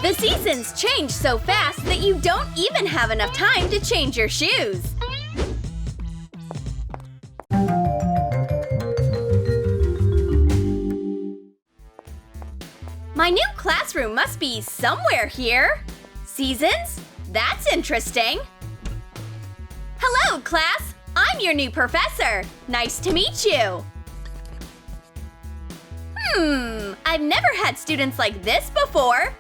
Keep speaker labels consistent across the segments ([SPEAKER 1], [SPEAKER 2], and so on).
[SPEAKER 1] The seasons change so fast that you don't even have enough time to change your shoes. My new classroom must be somewhere here. Seasons? That's interesting. Hello, class. I'm your new professor. Nice to meet you. I've never had students like this before.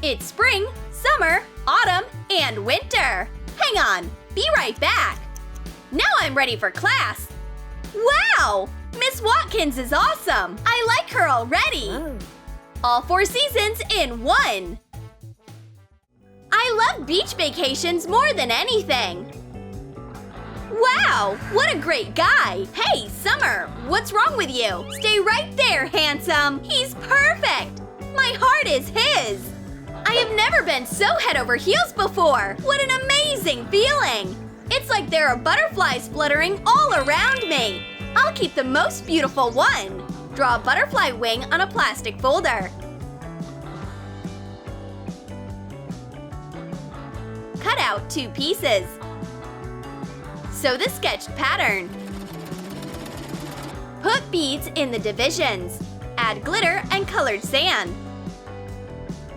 [SPEAKER 1] It's spring, summer, autumn, and winter. Hang on, be right back. Now I'm ready for class. Wow! Miss Watkins is awesome. I like her already. All 4 seasons in one. I love beach vacations more than anything. Wow, what a great guy. Hey, Summer, what's wrong with you? Stay right there, handsome. He's perfect. My heart is his. I have never been so head over heels before. What an amazing feeling. It's like there are butterflies fluttering all around me. I'll keep the most beautiful one. Draw a butterfly wing on a plastic folder. Cut out 2 pieces. Sew the sketched pattern. Put beads in the divisions. Add glitter and colored sand.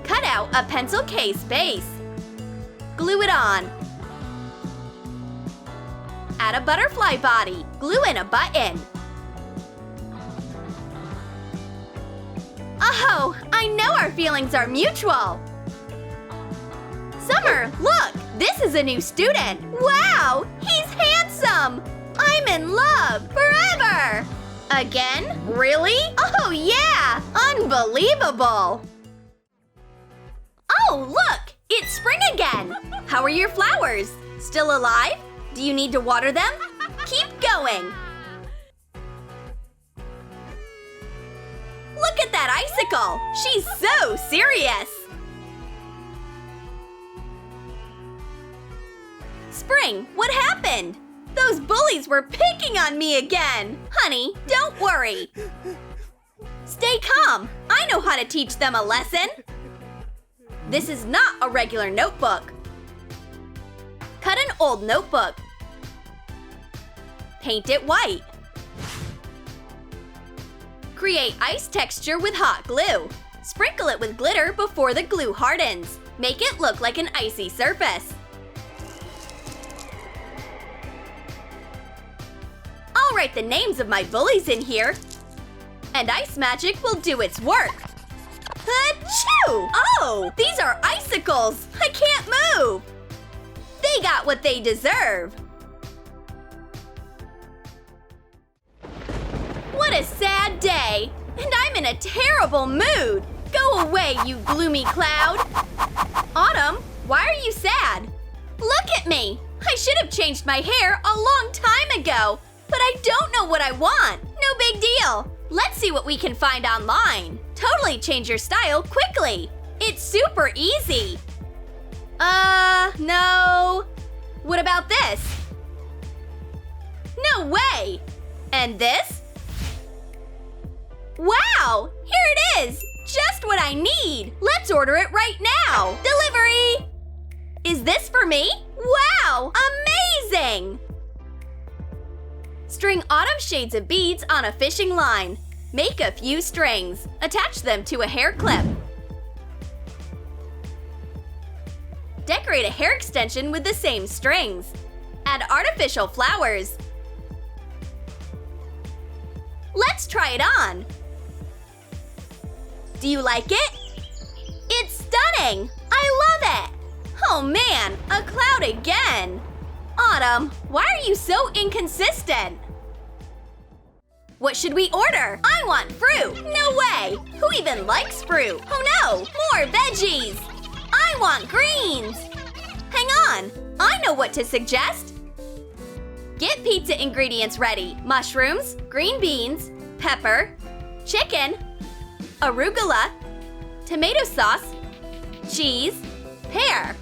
[SPEAKER 1] Cut out a pencil case base. Glue it on. Add a butterfly body. Glue in a button. Oh, I know our feelings are mutual. Summer, look! This is a new student. Wow! He's handsome! I'm in love! Forever! Again? Really? Oh, yeah! Unbelievable! Oh, look! It's spring again! How are your flowers? Still alive? Do you need to water them? Keep going! Look at that icicle! She's so serious! Spring, what happened? Those bullies were picking on me again! Honey, don't worry! Stay calm! I know how to teach them a lesson! This is not a regular notebook. Cut an old notebook. Paint it white. Create ice texture with hot glue. Sprinkle it with glitter before the glue hardens. Make it look like an icy surface. I'll write the names of my bullies in here. And ice magic will do its work. Achoo! Oh, these are icicles! I can't move! They got what they deserve. What a sad day! And I'm in a terrible mood! Go away, you gloomy cloud! Autumn, why are you sad? Look at me! I should have changed my hair a long time ago, but I don't know what I want. No big deal. Let's see what we can find online. Totally change your style quickly. It's super easy. No. What about this? No way! And this? Wow! Here it is! Just what I need! Let's order it right now! Delivery! Is this for me? Wow! Amazing! String autumn shades of beads on a fishing line. Make a few strings. Attach them to a hair clip. Decorate a hair extension with the same strings. Add artificial flowers. Let's try it on. Do you like it? It's stunning! I love it! Oh man, a cloud again! Autumn, why are you so inconsistent? What should we order? I want fruit! No way! Who even likes fruit? Oh no! More veggies! I want greens! Hang on! I know what to suggest! Get pizza ingredients ready. Mushrooms, green beans, pepper, chicken, arugula, tomato sauce, cheese, pear.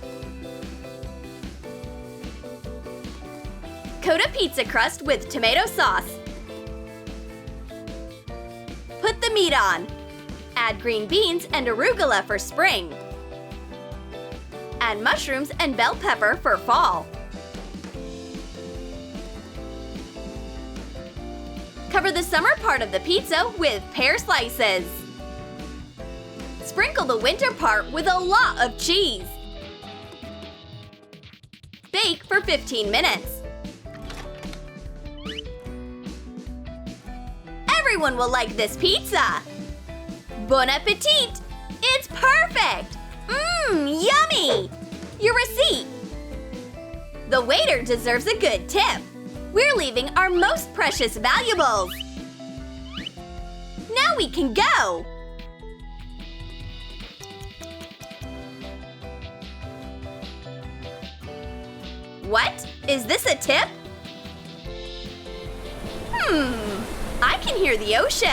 [SPEAKER 1] Coat a pizza crust with tomato sauce. Put the meat on. Add green beans and arugula for spring. add mushrooms and bell pepper for fall. Cover the summer part of the pizza with pear slices. Sprinkle the winter part with a lot of cheese. Bake for 15 minutes. Everyone will like this pizza! Bon appetit! It's perfect! Mmm, yummy! Your receipt! The waiter deserves a good tip. We're leaving our most precious valuables. Now we can go! What? Is this a tip? I can hear the ocean.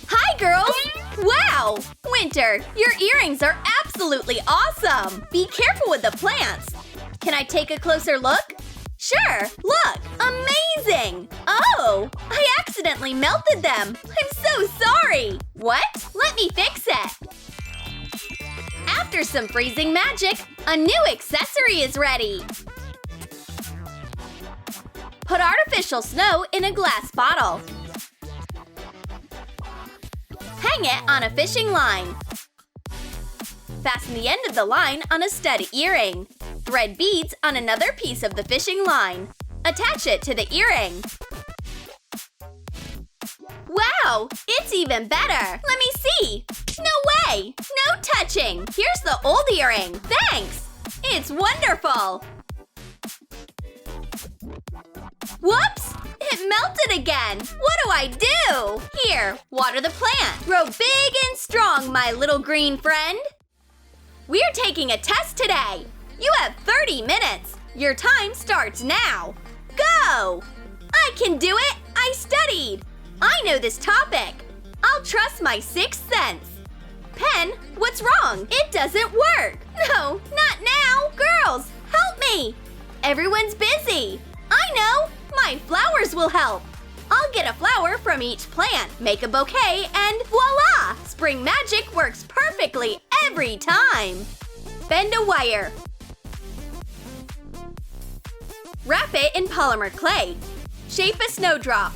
[SPEAKER 1] Hi, girls! Wow! Winter, your earrings are absolutely awesome! Be careful with the plants. Can I take a closer look? Sure, look! Amazing! Oh, I accidentally melted them. I'm so sorry. What? Let me fix it. After some freezing magic, a new accessory is ready. Put artificial snow in a glass bottle. Hang it on a fishing line. Fasten the end of the line on a stud earring. Thread beads on another piece of the fishing line. Attach it to the earring. Wow, it's even better. Let me see. No way! No touching! Here's the old earring. Thanks! It's wonderful! Whoops! It melted again! What do I do? Here, water the plant. Grow big and strong, my little green friend. We're taking a test today. You have 30 minutes. Your time starts now. Go! I can do it! I studied! I know this topic. I'll trust my sixth sense. Pen, what's wrong? It doesn't work. No, not now. Girls, help me. Everyone's busy. I know. My flowers will help. I'll get a flower from each plant, make a bouquet, and voila! Spring magic works perfectly every time. Bend a wire. Wrap it in polymer clay. Shape a snowdrop.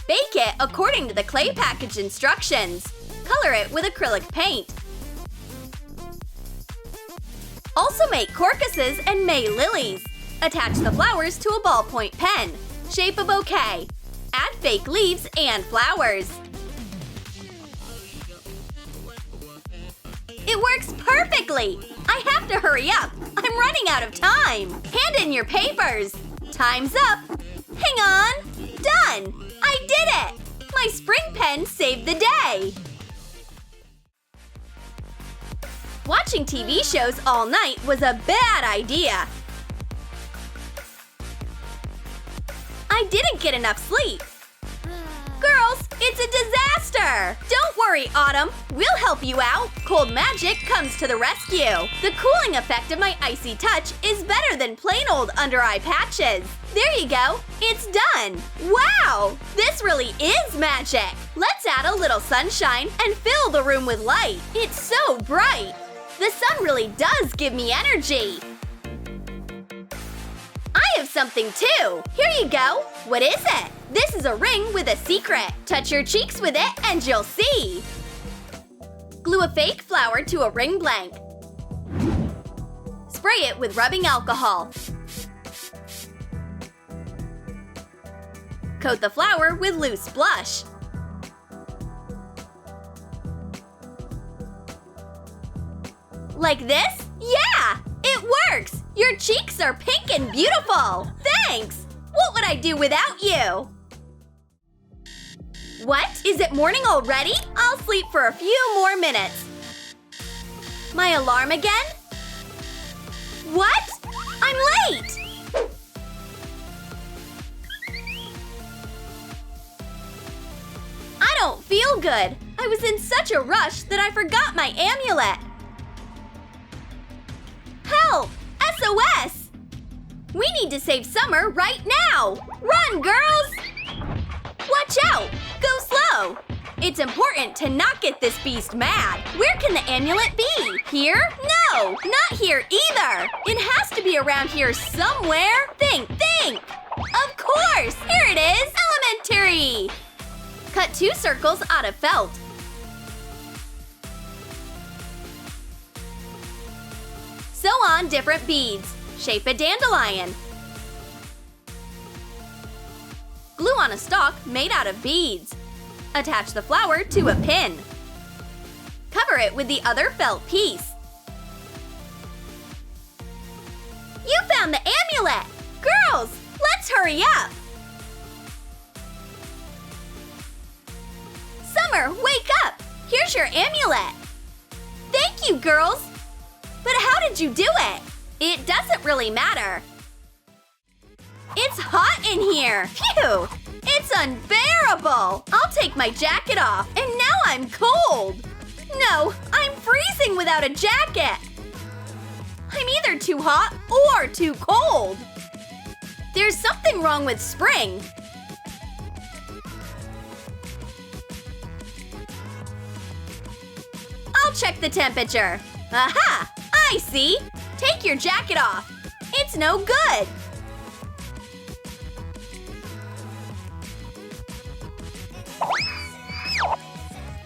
[SPEAKER 1] Bake it according to the clay package instructions. Color it with acrylic paint. Also make crocuses and May lilies. Attach the flowers to a ballpoint pen. Shape a bouquet. Add fake leaves and flowers. It works perfectly! I have to hurry up. I'm running out of time. Hand in your papers. Time's up. Hang on. Done! I did it! My spring pen saved the day! Watching TV shows all night was a bad idea. I didn't get enough sleep. Girls, it's a disaster! Don't worry, Autumn. We'll help you out. Cold magic comes to the rescue. The cooling effect of my icy touch is better than plain old under-eye patches. There you go. It's done. Wow! This really is magic. Let's add a little sunshine and fill the room with light. It's so bright. The sun really does give me energy. I have something too. Here you go. What is it? This is a ring with a secret. Touch your cheeks with it and you'll see. Glue a fake flower to a ring blank. Spray it with rubbing alcohol. Coat the flower with loose blush. Like this? Yeah! It works! Your cheeks are pink and beautiful! Thanks! What would I do without you? What? Is it morning already? I'll sleep for a few more minutes. My alarm again? What? I'm late! I don't feel good. I was in such a rush that I forgot my amulet. Help! SOS! We need to save summer right now! Run, girls! Watch out! Go slow! It's important to not get this beast mad. Where can the amulet be? Here? No, not here either. It has to be around here somewhere. Think! Of course! Here it is! Elementary! Cut 2 circles out of felt. Sew on different beads. Shape a dandelion. Glue on a stalk made out of beads. Attach the flower to a pin. Cover it with the other felt piece. You found the amulet! Girls, let's hurry up! Summer, wake up! Here's your amulet! Thank you, girls! But how did you do it? It doesn't really matter. It's hot in here! Phew! It's unbearable! I'll take my jacket off, and now I'm cold! No, I'm freezing without a jacket! I'm either too hot or too cold! There's something wrong with spring! I'll check the temperature. Aha! I see! Take your jacket off. It's no good!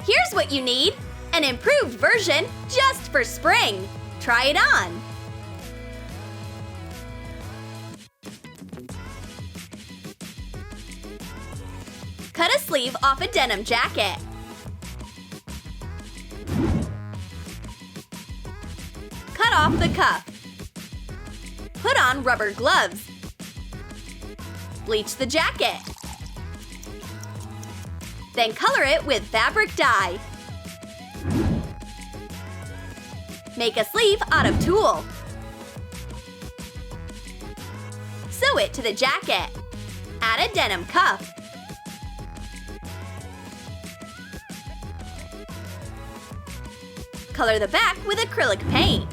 [SPEAKER 1] Here's what you need. An improved version just for spring. Try it on. Cut a sleeve off a denim jacket. Cut off the cuff. Put on rubber gloves. Bleach the jacket. Then color it with fabric dye. Make a sleeve out of tulle. Sew it to the jacket. Add a denim cuff. Color the back with acrylic paint.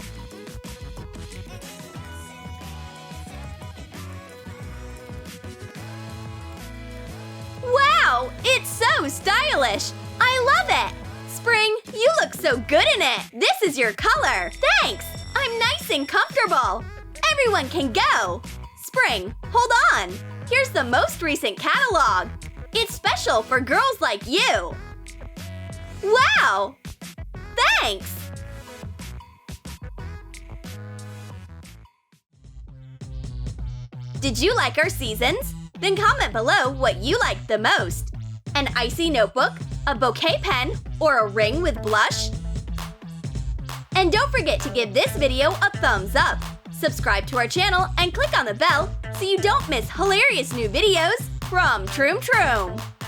[SPEAKER 1] Wow! It's so stylish! I love it! Spring, you look so good in it! This is your color! Thanks! I'm nice and comfortable! Everyone can go! Spring, hold on! Here's the most recent catalog! It's special for girls like you! Wow! Thanks! Did you like our seasons? Then comment below what you liked the most. An icy notebook, a bouquet pen, or a ring with blush? And don't forget to give this video a thumbs up. Subscribe to our channel and click on the bell so you don't miss hilarious new videos from Troom.